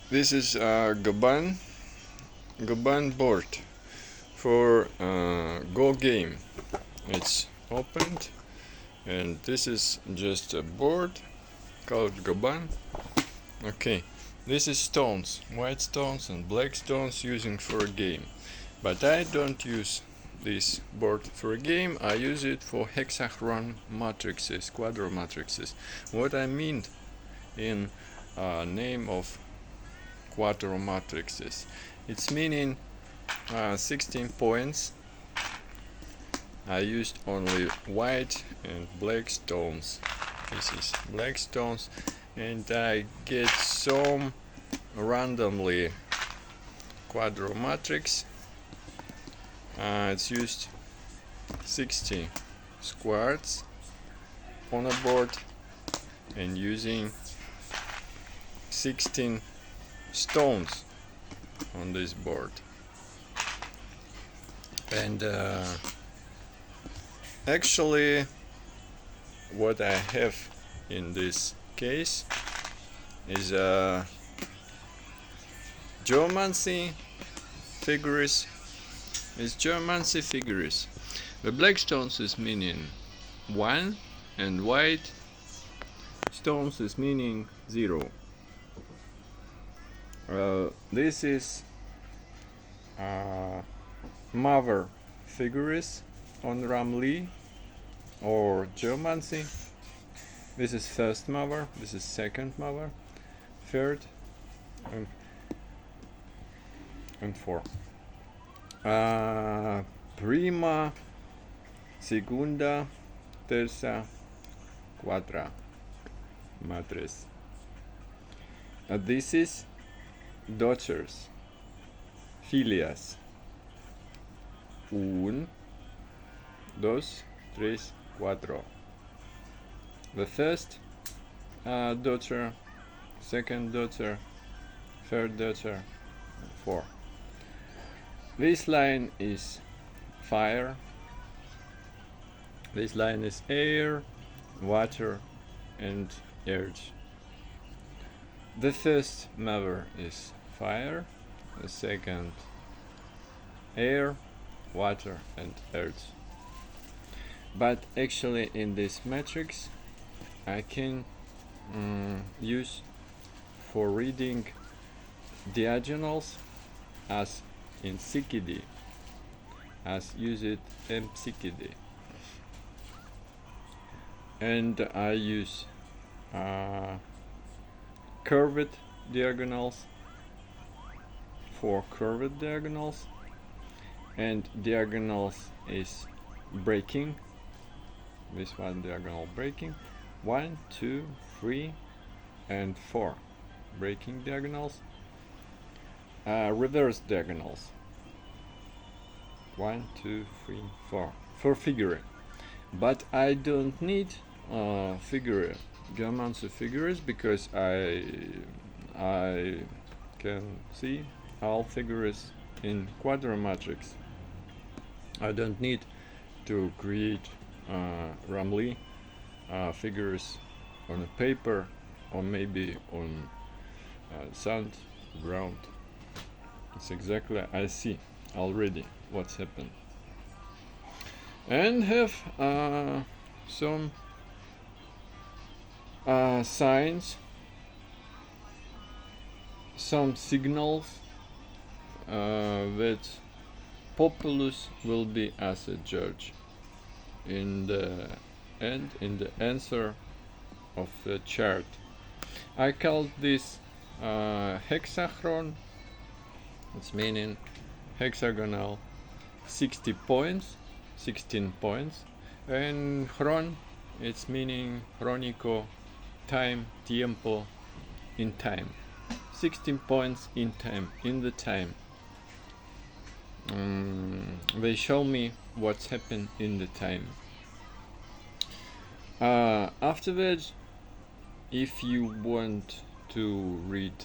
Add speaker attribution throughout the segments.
Speaker 1: This is a Goban board for Go game. It's opened, and this is just a board called Goban. Okay, this is stones, white stones and black stones using for a game. But I don't use this board for a game. I use it for Hexachron matrices, quadromatrixes. What I mean in name of quadromatrixes, it's meaning 16 points. I used only white and black stones. This is black stones, and I get some randomly quadromatrix. It's used 60 squares on a board and using 16 stones on this board. And actually what I have in this case is geomancy figures. It's geomancy figures. The black stones is meaning 1 and white stones is meaning 0. This is mother figures on Raml or geomancy. This is first mother, this is second mother, third and fourth. Prima, segunda, terza, cuarta matriz. This is daughters, filias. 1, 2, 3, 4. The first daughter, second daughter, third daughter, 4. This line is fire. This line is air, water, and earth. The first mother is fire, the second air, water, and earth. But actually in this matrix I can use for reading diagonals as in CKD, as use it in CKD. And I use curved diagonals for curved diagonals, and diagonals is breaking. This one diagonal breaking, 1, 2, 3, and 4 breaking diagonals. Reverse diagonals, 1, 2, 3, 4 for figure. But I don't need figure geomancy figures because I can see all figures in quadromatrix. I don't need to create Raml figures on a paper or maybe on sand ground. It's exactly I see already what's happened, and have some signs, some signals that populace will be as a judge in the end, in the answer of the chart. I called this hexachron. It's meaning hexagonal, 60 points, 16 points, and chron, it's meaning chronico, time, tiempo, in time, 16 points in time, in the time. They show me what's happened in the time. After that, if you want to read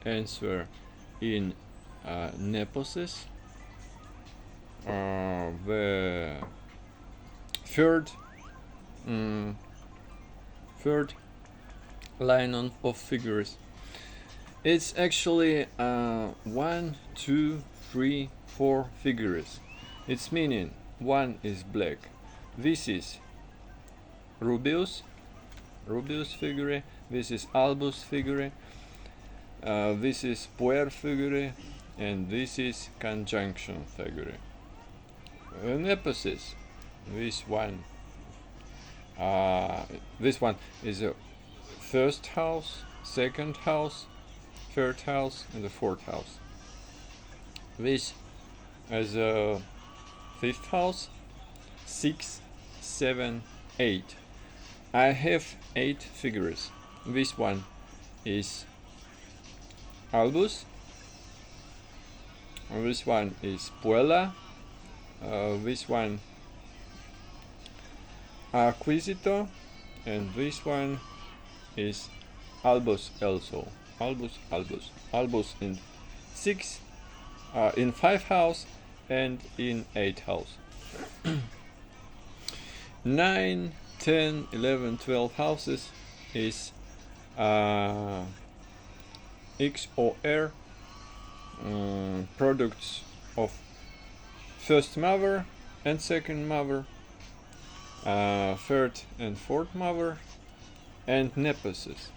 Speaker 1: answer in Neposis, the third line of figures, It's actually 1, 2, 3, 4 figures. It's meaning one is black. This is Rubius figure. This is Albus figure. This is Puer figure, and this is conjunction figure. Neposis. This one is a first house, second house, third house, and the fourth house. This as a fifth house, 6, 7, 8. I have 8 figures. This one is Albus. This one is Puella. This one Acquisitor, and this one is Albus also. Albus in 6, in 5 house, and in 8 house. 9, 10, 11, 12 houses is XOR products of first mother and second mother, third and fourth mother, and neposis.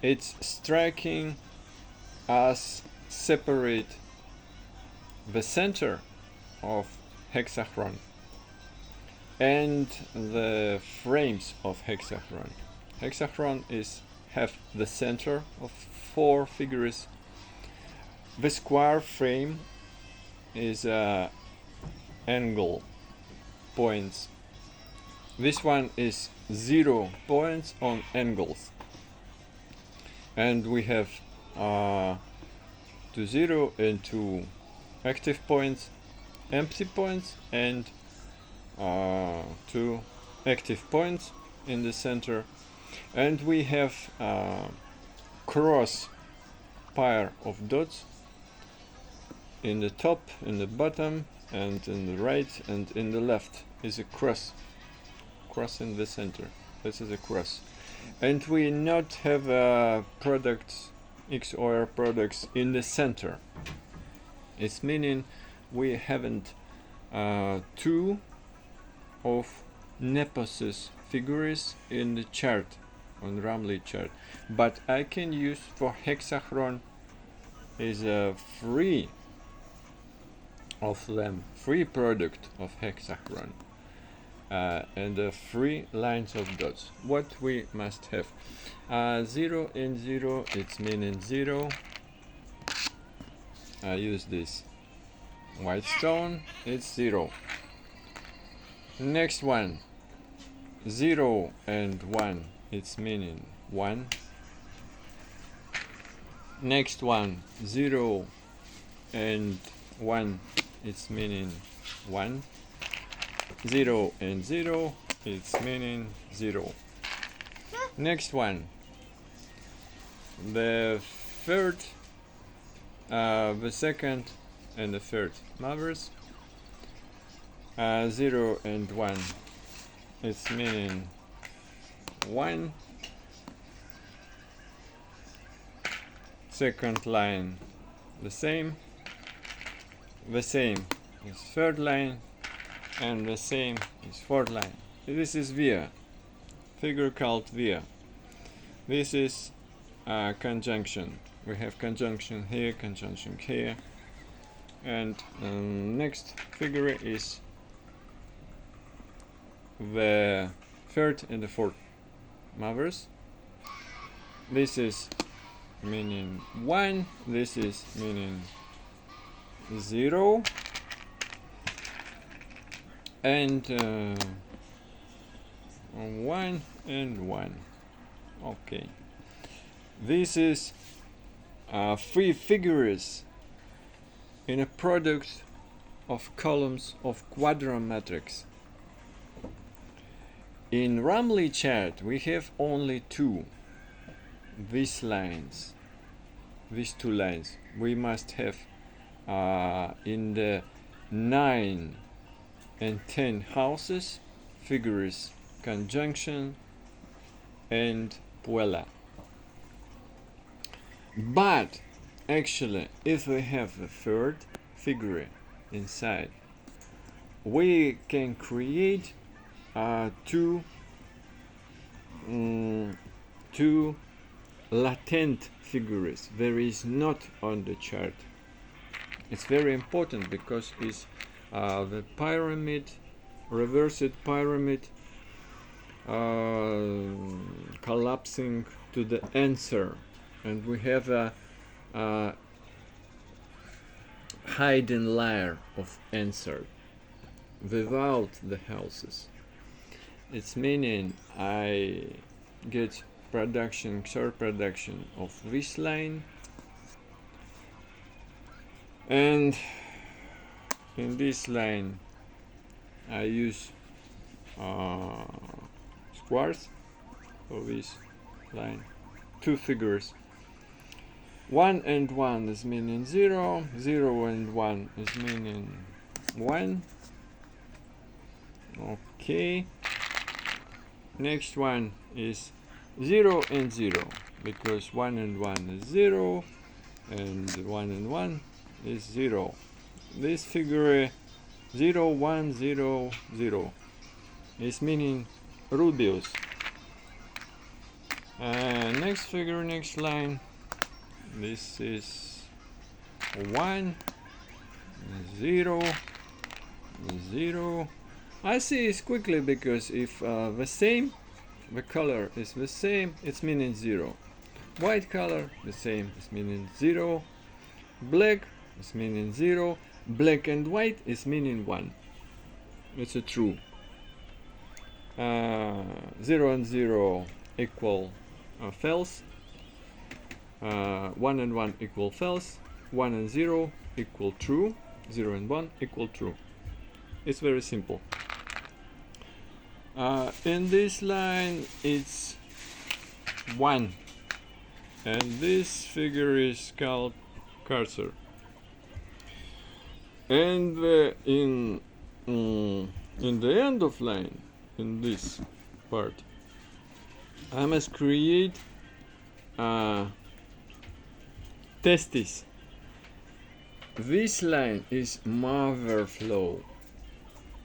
Speaker 1: It's striking us separate the center of hexachron and the frames of hexachron. Hexachron have the center of 4 figures. The square frame is angle points. This one is 0 points on angles, and we have 2 0 and 2 active points, empty points, and 2 active points in the center, and we have cross pair of dots in the top, in the bottom, and in the right and in the left is a cross in the center. This is a cross, and we not have products, XOR products in the center. It's meaning we haven't 2 of neposis figures in the chart, on Raml chart, but I can use for hexachron is a free of them, free product of hexachron, and 3 lines of dots. What we must have 0 and 0, it's meaning 0. I use this white stone, it's 0. Next one, 0 and 1, it's meaning 1. Next one, 0 and 1, it's meaning 1. 0 and 0, it's meaning 0. Next one, the third, the second and the third mothers, 0 and 1, it's meaning 1. Second line the same is third line, and the same is fourth line. This is via, figure called via. This is conjunction. We have conjunction here, and next figure is the third and the fourth mothers. This is meaning 1, this is meaning 0, and 1 and 1. Okay, this is 3 figures in a product of columns of quadromatrix. In Raml chart we have only 2. These lines, these 2 lines, we must have in the 9 and 10 houses figures conjunction and Puella. But actually, if we have a third figure inside, we can create two latent figures there is not on the chart. It's very important because it's the pyramid, reversed pyramid, collapsing to the answer, and we have a hidden layer of answer without the houses. It's meaning I get production, XOR production of this line, and in this line I use squares for this line, two figures. 1 and 1 is meaning 0, 0 and 1 is meaning 1. Okay. Next one is 0 and 0, because 1 and 1 is 0 and 1 and 1 is 0. This figure 0, 1, 0, 0 is meaning Rubius. Next figure, next line, this is 1, 0, 0. I see it quickly because if the color is the same, it's meaning 0. White color, the same, is meaning 0. Black is meaning 0. Black and white is meaning 1. It's a true. 0 and 0 equal false. 1 and 1 equal false. 1 and 0 equal true. 0 and 1 equal true. It's very simple. In this line it's 1, and this figure is called cursor. And in the end of line, in this part, I must create testes. This line is mother flow,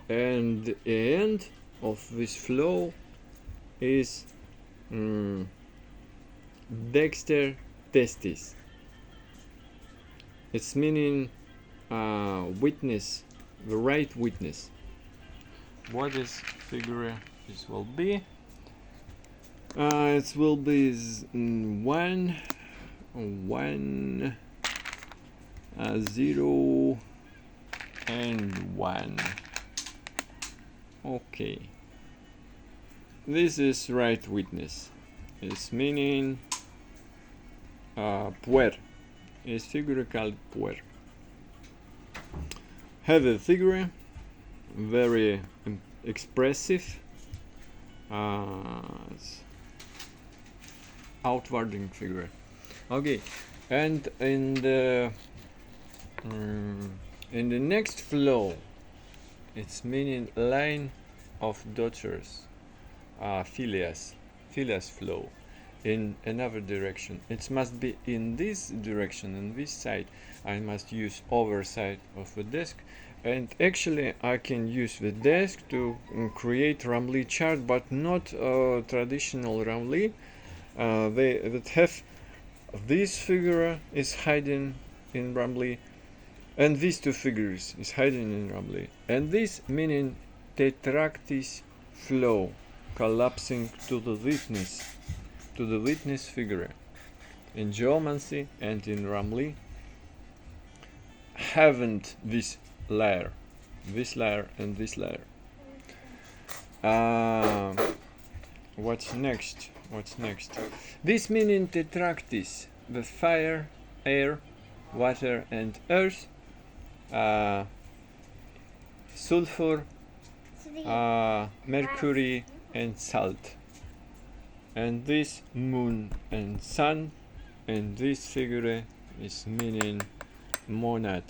Speaker 1: and the end of this flow is Dexter testes. It's meaning witness, the right witness. What this figure this will be? It will be 1, 1, 0 and 1. Okay, this is right witness. It's meaning puer. It's figure called puer. Heavy figure, very expressive, outwarding figure. Okay, and in the next flow, it's meaning line of daughters, filias flow, in another direction. It must be in this direction, in this side. I must use overside of the desk, and actually I can use the desk to create Raml chart, but not traditional Raml. They that have this figure is hiding in Raml, and these two figures is hiding in Raml, and this meaning tetractys flow, collapsing to the witness figure. In geomancy and in Raml haven't this layer and this layer. What's next? This meaning tetractys, the fire, air, water and earth, sulfur, mercury and salt, and this moon and sun, and this figure is meaning monad,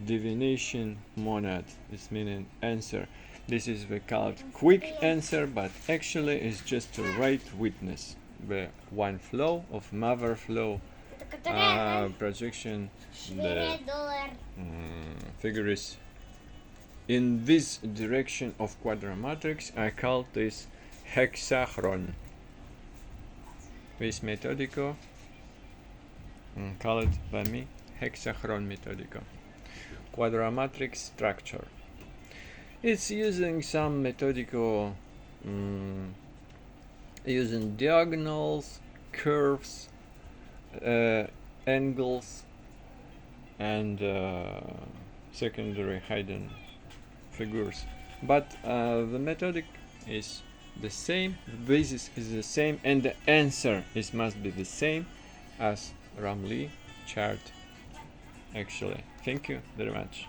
Speaker 1: divination monad, is meaning answer. This is the called quick answer, but actually it's just a right witness, the one flow of mother flow projection, the figure is in this direction of quadromatrix. I call this hexachron. This metodico, call it by me hexachron metodico. Quadromatrix structure. It's using some metodico, using diagonals, curves, angles, and secondary hidden figures. But the methodic is the same, the basis is the same, and the answer must be the same as Raml chart actually. Thank you very much.